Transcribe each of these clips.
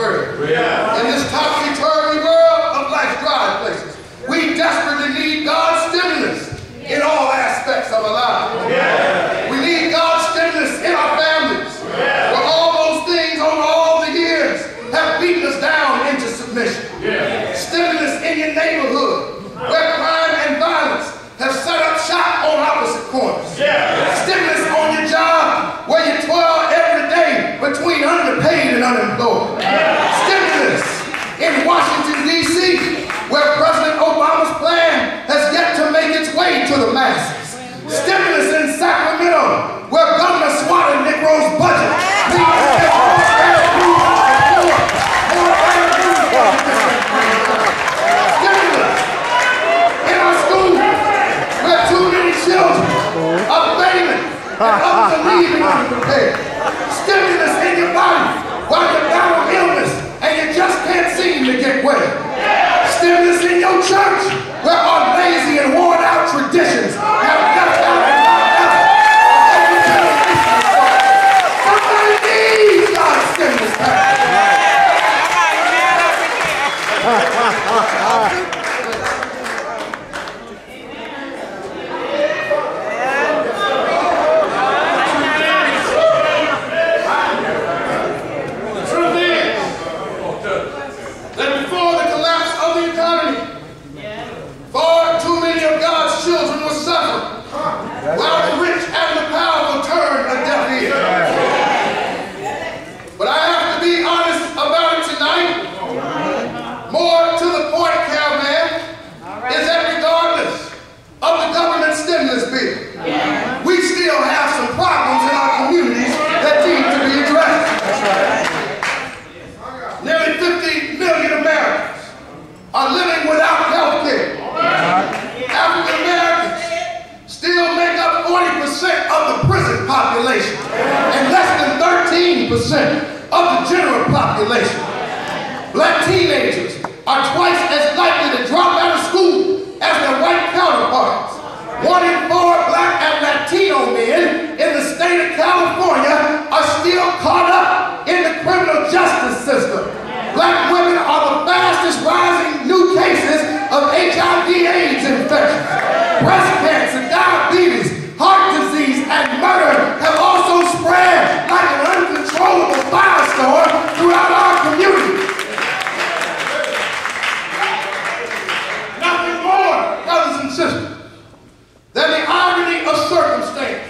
word. In this topsy-turvy world of life's dry places, we desperately need God's stimulus in all aspects of our lives. We need God's stimulus in our families, where all those things over all the years have beaten us down into submission. Stimulus in your neighborhood, where crime and violence have set up shop on opposite corners. Stimulus on your job, where you toil every day between underpaid and unemployed. Stimulus in Washington, D.C., where President Obama's plan has yet to make its way to the masses. Stimulus in Sacramento, where Governor Swat Negro's budget Stimulus in our schools, where too many children are failing and others are leaving unprepared. Stimulus in your body while you're battle illness and you just can't seem to get well. Stimulus in your church where our lazy and worn out traditions have left out and somebody needs God's stimulus package. While the rich and the powerful turn a deaf ear. But I have to be honest about it tonight. More to the point, Caravan, is that regardless of the government stimulus bill, we still have some problems in our communities that need to be addressed. Nearly 50 million Americans are living without health care. African Americans still make up 40% of the prison population and less than 13% of the general population. Black teenagers are twice as likely to drop out of school as their white counterparts. 1 in 4 Black and Latino men in the state of California are still caught up in the criminal justice system. Black women are the fastest rising new cases of HIV/AIDS infections. Breast cancer, diabetes, heart disease, and murder have also spread like an uncontrollable firestorm throughout our community. Nothing more, brothers and sisters, than the irony of circumstance.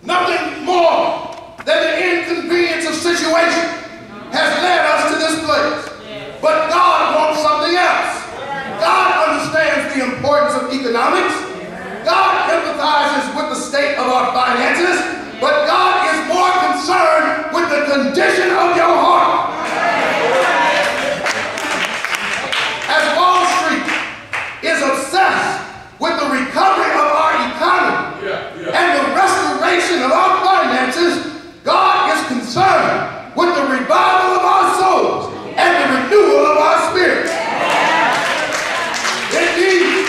Nothing more than the inconvenience of situation has led us to this place. But God wants something else. God understands the importance of economics. God empathizes with the state of our finances, but God is more concerned with the condition of your heart. As Wall Street is obsessed with the recovery of our economy and the restoration of our finances, God is concerned with the revival of our souls and the renewal of our spirits. Indeed,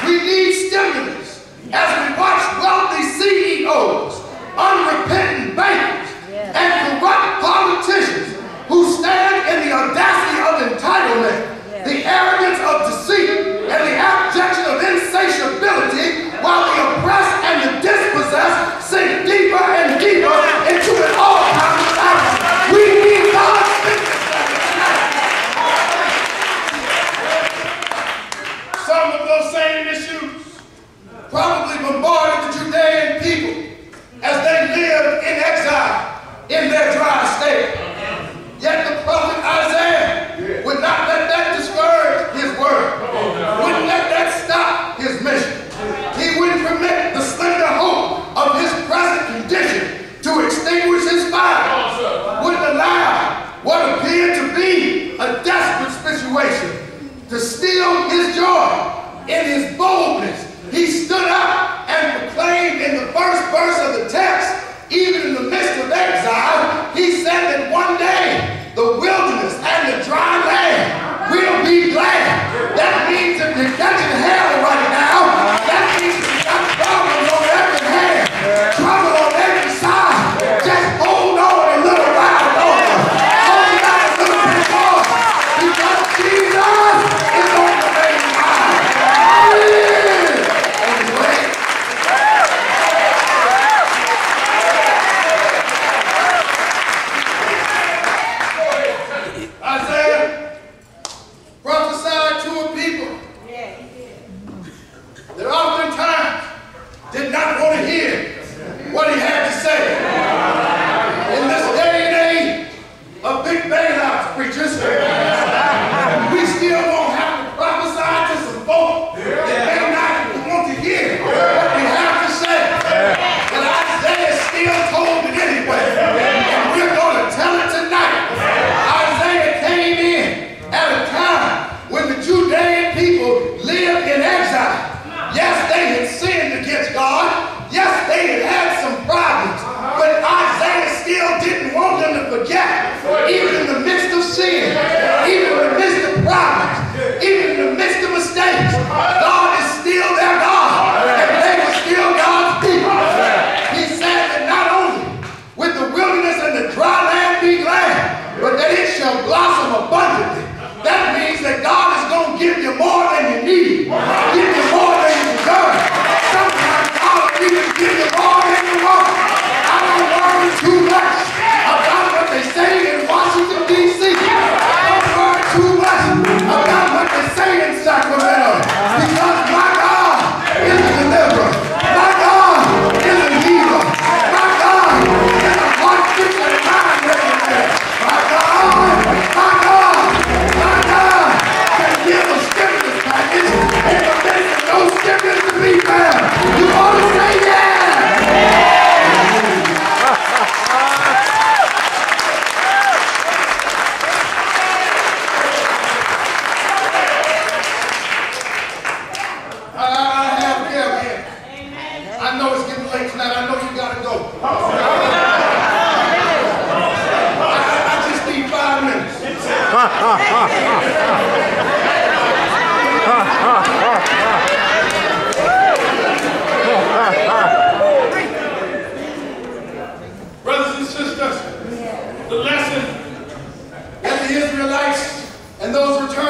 we need stimulus as we watch wealthy CEOs, unrepentant bankers, and corrupt politicians who stand in the audacity of entitlement, the arrogance of deceit, and the abjection of insatiability, while the oppressed and the dispossessed sink deeper and deeper into an all-time collapse. We need God's stimulus. Some of those same issues probably bombarded the Judean people as they lived in exile in their dry state. Yet the prophet Isaiah would not let that discourage his word, wouldn't let that stop his mission. He wouldn't permit the slender hope of his present condition to extinguish his fire, wouldn't allow what appeared to be a desperate situation to steal his joy. In his boldness, he stood up and proclaimed in the first verse of the text, even in the midst of exile, he said that one day the wilderness and the dry land will be glad. That means if you're catching hell right now, that means you've got problems on every hand, trouble on every side. Just hold on a little while longer. All you gotta of big bailouts, preachers. We still gonna have to prophesy to some folk that may not want to hear what we have to say. But Isaiah still told it anyway. And we're going to tell it tonight. Isaiah came in at a time when the Judean people lived in exile. Yes, they had sinned against God. Yes, they had had some problems. But Isaiah still didn't want them to forget, even in the midst of sin, even in the midst of problems, even in the midst of mistakes, God is still their God, and they were still God's people. He said that not only with the wilderness and the dry land be glad, but that it shall blossom abundantly. That means that God is going to give you more than you need, give you more than you deserve. Sometimes God will even give you more than you want. I don't worry too much about what they say in Washington, D.C. I don't worry too much about what they say in Sacramento, because my God is a deliverer. My God is a healer. My God is a heart fixer and mind regulator. My God can give a stimulus package in the midst of no stimulus to be found. You ought to say yeah. I know it's getting late tonight. I know you got to go. I just need 5 minutes. Brothers and sisters, the lesson that the Israelites and those returned